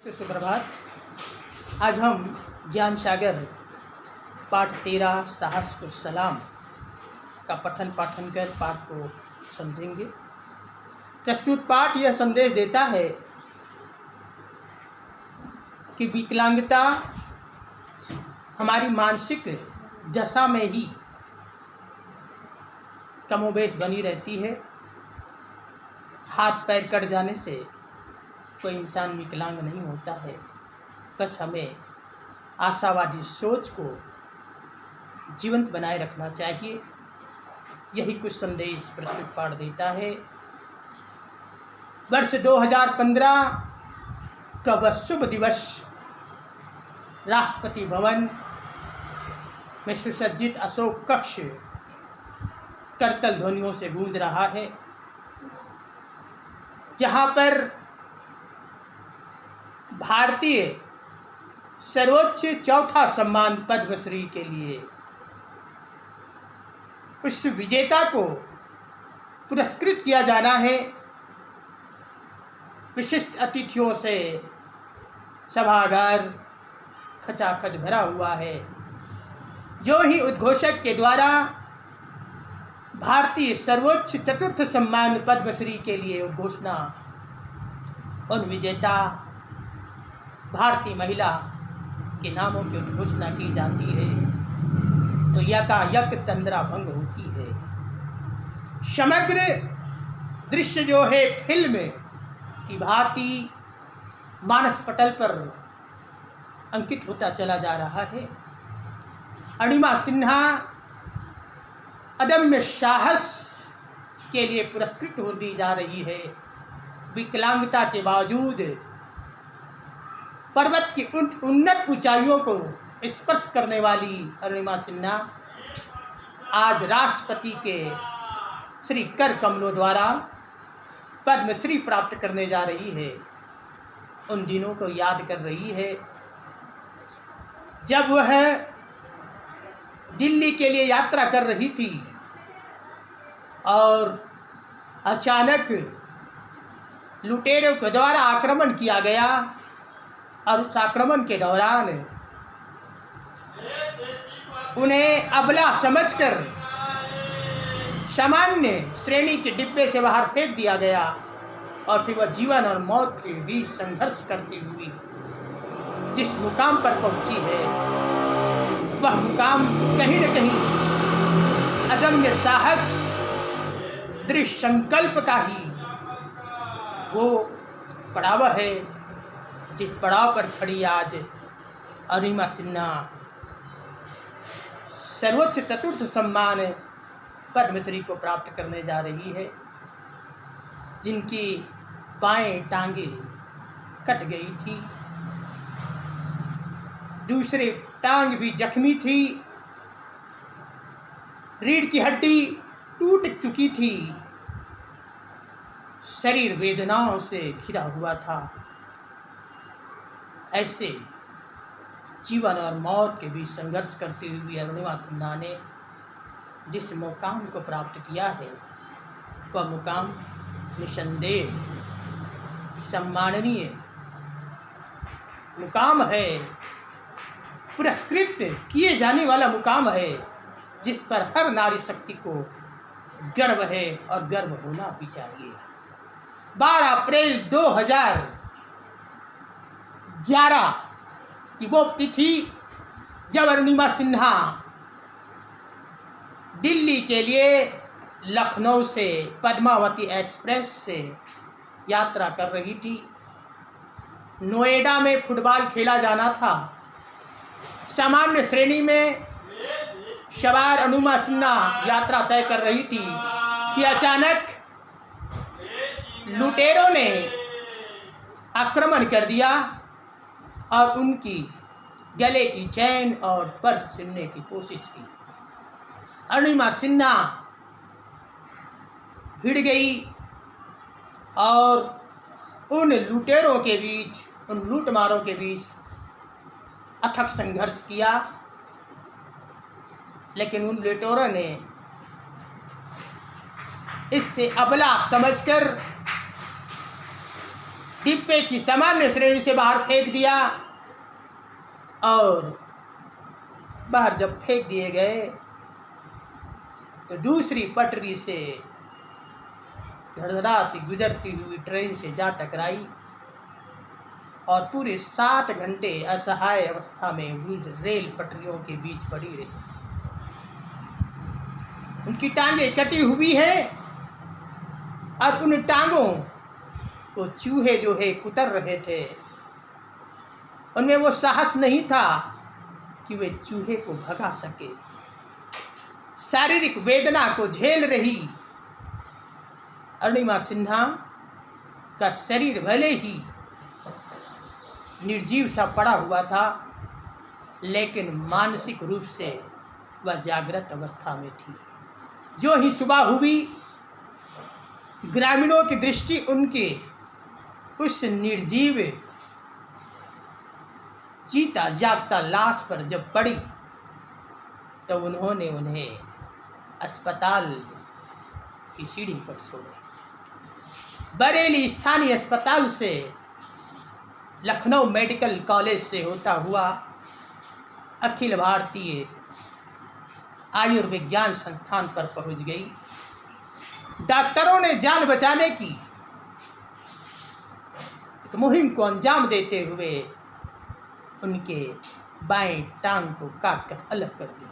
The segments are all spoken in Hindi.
तो सुप्रभात। आज हम ज्ञान सागर पाठ 13 साहस को सलाम का पठन पाठन कर पाठ को समझेंगे। प्रस्तुत पाठ यह संदेश देता है कि विकलांगता हमारी मानसिक दशा में ही कमोबेश बनी रहती है। हाथ पैर कट जाने से कोई इंसान विकलांग नहीं होता है। बस हमें आशावादी सोच को जीवंत बनाए रखना चाहिए। यही कुछ संदेश प्रस्तुत पाठ देता है। वर्ष 2015 का वह शुभ दिवस राष्ट्रपति भवन में सुसज्जित अशोक कक्ष करतल ध्वनियों से गूंज रहा है, जहाँ पर भारतीय सर्वोच्च चौथा सम्मान पद्मश्री के लिए उस विजेता को पुरस्कृत किया जाना है। विशिष्ट अतिथियों से सभागार खचाखच भरा हुआ है। जो ही उद्घोषक के द्वारा भारतीय सर्वोच्च चतुर्थ सम्मान पद्मश्री के लिए उद्घोषणा उन विजेता भारतीय महिला के नामों की उद्घोषणा की जाती है तो यकायक तंद्रा भंग होती है। समग्र दृश्य जो है फिल्म की भांति मानस पटल पर अंकित होता चला जा रहा है। अरुणिमा सिन्हा अदम्य साहस के लिए पुरस्कृत हो दी जा रही है। विकलांगता के बावजूद पर्वत की उन्नत ऊंचाइयों को स्पर्श करने वाली अरुणिमा सिन्हा आज राष्ट्रपति के श्री कर कमलों द्वारा पद्मश्री प्राप्त करने जा रही है। उन दिनों को याद कर रही है जब वह दिल्ली के लिए यात्रा कर रही थी और अचानक लुटेरों के द्वारा आक्रमण किया गया और उस आक्रमण के दौरान उन्हें अबला समझकर सामान्य श्रेणी के डिब्बे से बाहर फेंक दिया गया और फिर वह जीवन और मौत के बीच संघर्ष करती हुई जिस मुकाम पर पहुंची है, वह मुकाम कहीं न कहीं अदम्य साहस दृढ़ संकल्प का ही वो पड़ाव है जिस पड़ाव पर खड़ी आज अरुणिमा सिन्हा सर्वोच्च चतुर्थ सम्मान पद्मश्री को प्राप्त करने जा रही है। जिनकी बाएं टांगे कट गई थी, दूसरी टांग भी जख्मी थी, रीढ़ की हड्डी टूट चुकी थी, शरीर वेदनाओं से घिरा हुआ था। ऐसे जीवन और मौत के बीच संघर्ष करती हुई अरुणिमा सिन्हा ने जिस मुकाम को प्राप्त किया है, वह मुकाम निसंदेह सम्माननीय मुकाम है, पुरस्कृत किए जाने वाला मुकाम है, जिस पर हर नारी शक्ति को गर्व है और गर्व होना भी चाहिए। 12 अप्रैल 2011 की वो तिथि जब अरुणिमा सिन्हा दिल्ली के लिए लखनऊ से पद्मावती एक्सप्रेस से यात्रा कर रही थी। नोएडा में फुटबॉल खेला जाना था। सामान्य श्रेणी में सवार अरुणिमा सिन्हा यात्रा तय कर रही थी कि अचानक लुटेरों ने आक्रमण कर दिया और उनकी गले की चैन और पर्स छीनने की कोशिश की। अरुणिमा सिन्हा भिड़ गई और उन लुटेरों के बीच, उन लूटमारों के बीच अथक संघर्ष किया, लेकिन उन लुटेरों ने इससे अबला समझकर डिब्बे की सामान्य श्रेणी से बाहर फेंक दिया और बाहर जब फेंक दिए गए तो दूसरी पटरी से धड़धड़ाती गुजरती हुई ट्रेन से जा टकराई और पूरे 7 घंटे असहाय अवस्था में रेल पटरियों के बीच पड़ी रही। उनकी टांगें कटी हुई है और उन टांगों को चूहे जो है कुतर रहे थे। उनमें वो साहस नहीं था कि वे चूहे को भगा सके। शारीरिक वेदना को झेल रही अरुणिमा सिन्हा का शरीर भले ही निर्जीव सा पड़ा हुआ था, लेकिन मानसिक रूप से वह जागृत अवस्था में थी। जो ही सुबह हुई, ग्रामीणों की दृष्टि उनके उस निर्जीव जीता जागता लाश पर जब पड़ी तो उन्होंने उन्हें अस्पताल की सीढ़ी पर छोड़ा। बरेली स्थानीय अस्पताल से लखनऊ मेडिकल कॉलेज से होता हुआ अखिल भारतीय आयुर्विज्ञान संस्थान पर पहुंच गई। डॉक्टरों ने जान बचाने की एक मुहिम को अंजाम देते हुए उनके बाएं टांग को काटकर अलग कर दिया।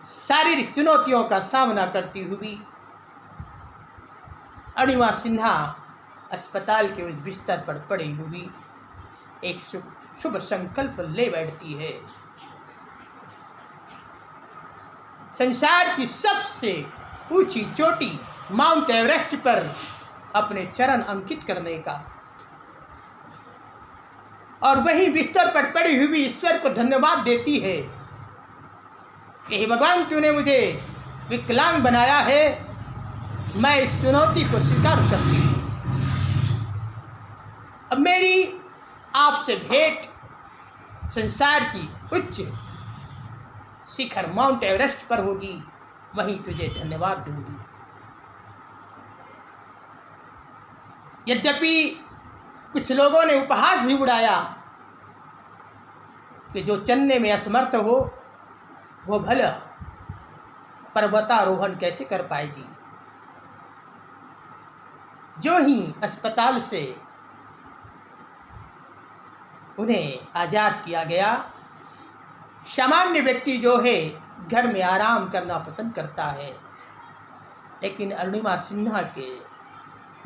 शारीरिक चुनौतियों का सामना करती हुई अरुणिमा सिन्हा अस्पताल के उस बिस्तर पर पड़ी हुई एक शुभ संकल्प ले बैठती है। संसार की सबसे ऊंची चोटी माउंट एवरेस्ट पर अपने चरण अंकित करने का, और वही बिस्तर पर पड़ी हुई ईश्वर को धन्यवाद देती है कि हे भगवान, तूने मुझे विकलांग बनाया है, मैं इस चुनौती को स्वीकार करती हूँ। अब मेरी आपसे भेंट संसार की उच्च शिखर माउंट एवरेस्ट पर होगी, वहीं तुझे धन्यवाद दूंगी। यद्यपि कुछ लोगों ने उपहास भी उड़ाया कि जो चलने में असमर्थ हो वो भला पर्वतारोहण कैसे कर पाएगी। जो ही अस्पताल से उन्हें आज़ाद किया गया, सामान्य व्यक्ति जो है घर में आराम करना पसंद करता है, लेकिन अरुणिमा सिन्हा के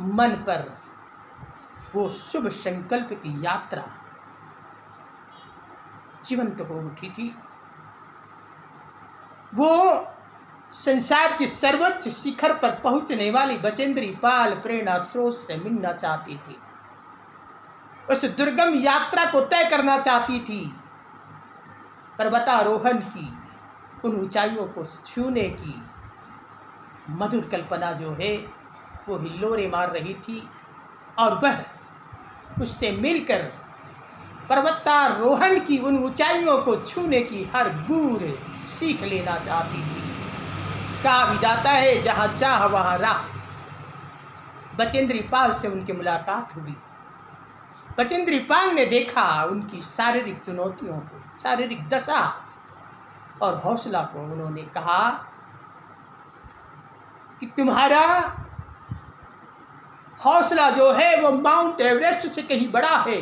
मन पर वो शुभ संकल्प की यात्रा जीवंत हो उठी थी। वो संसार की सर्वोच्च शिखर पर पहुंचने वाली बचेंद्री पाल प्रेरणा स्रोत से मिलना चाहती थी। उस दुर्गम यात्रा को तय करना चाहती थी। पर्वतारोहण की उन ऊंचाइयों को छूने की मधुर कल्पना जो है वो हिल्लोरे मार रही थी, और वह उससे मिलकर पर्वतारोहण की उन ऊंचाइयों को छूने की हर गूढ़ सीख लेना चाहती थी। कहा भी जाता है जहाँ चाह वहाँ राह। बचेंद्री पाल से उनकी मुलाकात हुई। बचेंद्री पाल ने देखा उनकी शारीरिक चुनौतियों को, शारीरिक दशा और हौसला को। उन्होंने कहा कि तुम्हारा हौसला जो है वो माउंट एवरेस्ट से कहीं बड़ा है।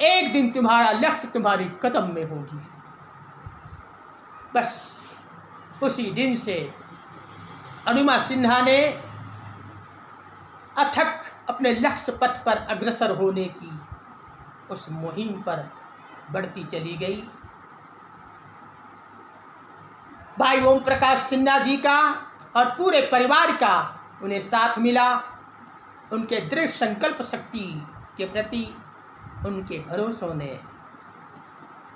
एक दिन तुम्हारा लक्ष्य तुम्हारी कदम में होगी। बस उसी दिन से अरुणिमा सिन्हा ने अथक अपने लक्ष्य पथ पर अग्रसर होने की उस मुहिम पर बढ़ती चली गई। भाई ओम प्रकाश सिन्हा जी का और पूरे परिवार का उन्हें साथ मिला। उनके दृढ़ संकल्प शक्ति के प्रति उनके भरोसों ने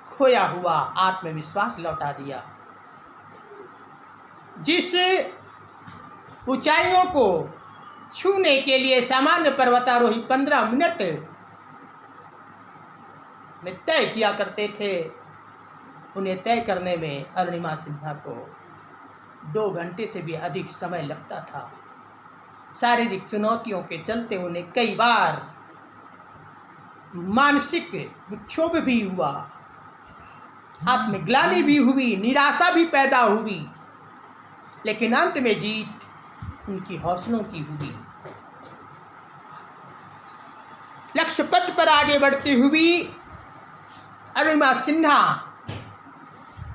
खोया हुआ आत्मविश्वास लौटा दिया। जिस ऊंचाइयों को छूने के लिए सामान्य पर्वतारोही 15 मिनट में तय किया करते थे, उन्हें तय करने में अरुणिमा सिन्हा को 2 घंटे से भी अधिक समय लगता था। शारीरिक चुनौतियों के चलते उन्हें कई बार मानसिक विक्षोभ भी हुआ, आत्मग्लानि भी हुई, निराशा भी पैदा हुई, लेकिन अंत में जीत उनकी हौसलों की हुई। लक्ष्य पथ पर आगे बढ़ती हुई अरुणिमा सिन्हा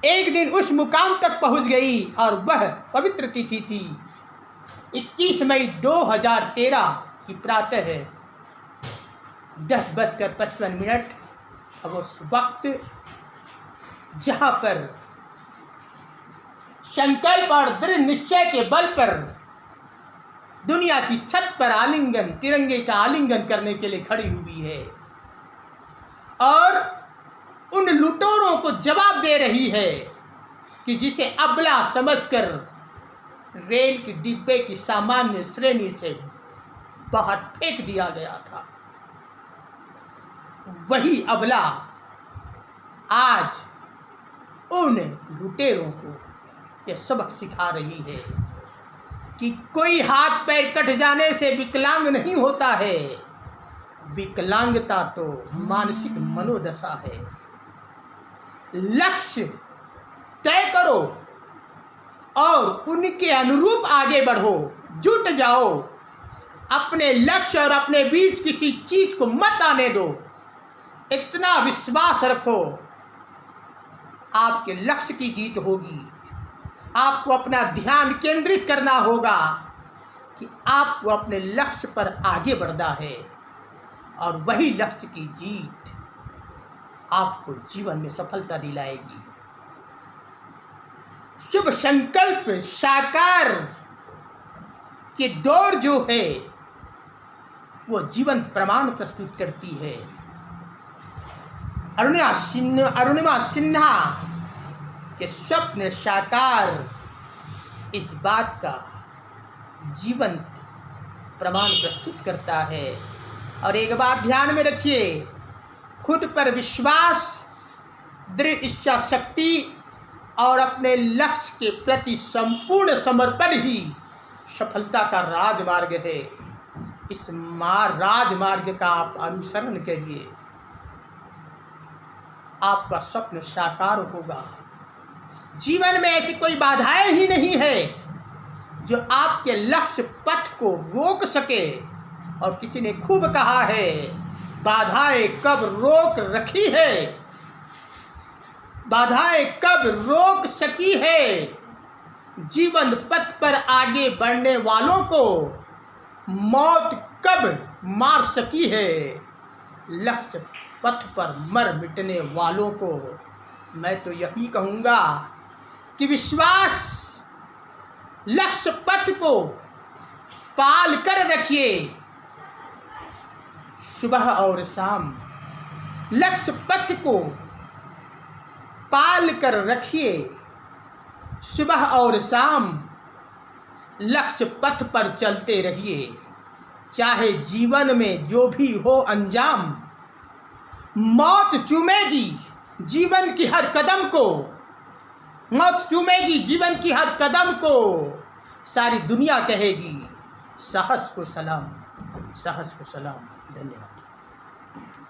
एक दिन उस मुकाम तक पहुंच गई और वह पवित्र तिथि थी 21 मई 2013 की प्रातः है 10:55। अब उस वक्त जहाँ पर संकल्प और दृढ़ निश्चय के बल पर दुनिया की छत पर आलिंगन, तिरंगे का आलिंगन करने के लिए खड़ी हुई है और उन लुटेरों को जवाब दे रही है कि जिसे अबला समझकर रेल के डिब्बे की सामान्य श्रेणी से बाहर फेंक दिया गया था, वही अबला आज उन लुटेरों को यह सबक सिखा रही है कि कोई हाथ पैर कट जाने से विकलांग नहीं होता है, विकलांगता तो मानसिक मनोदशा है। लक्ष्य तय करो और उनके अनुरूप आगे बढ़ो, जुट जाओ, अपने लक्ष्य और अपने बीच किसी चीज को मत आने दो। इतना विश्वास रखो, आपके लक्ष्य की जीत होगी। आपको अपना ध्यान केंद्रित करना होगा कि आपको अपने लक्ष्य पर आगे बढ़ना है और वही लक्ष्य की जीत आपको जीवन में सफलता दिलाएगी। शुभ संकल्प साकार की दौड़ जो है वो जीवंत प्रमाण प्रस्तुत करती है। अरुणिमा सिन्हा के स्वप्न साकार इस बात का जीवंत प्रमाण प्रस्तुत करता है। और एक बात ध्यान में रखिए, खुद पर विश्वास, दृढ़ इच्छा शक्ति और अपने लक्ष्य के प्रति संपूर्ण समर्पण ही सफलता का राजमार्ग है। इस राजमार्ग का आप अनुसरण करिए, आपका स्वप्न साकार होगा। जीवन में ऐसी कोई बाधाएं ही नहीं है जो आपके लक्ष्य पथ को रोक सके। और किसी ने खूब कहा है, बाधाएं कब रोक रखी है, बाधाएं कब रोक सकी है, जीवन पथ पर आगे बढ़ने वालों को मौत कब मार सकी है, लक्ष्य पथ पर मर मिटने वालों को मैं तो यही कहूँगा कि विश्वास, लक्ष्य पथ को पाल कर रखिए। सुबह और शाम लक्ष्य पथ को पाल कर रखिए। सुबह और शाम लक्ष्य पथ पर चलते रहिए। चाहे जीवन में जो भी हो अंजाम, मौत चूमेगी जीवन की हर कदम को, मौत चूमेगी जीवन की हर कदम को। सारी दुनिया कहेगी साहस को सलाम, साहस को सलाम। धन्यवाद।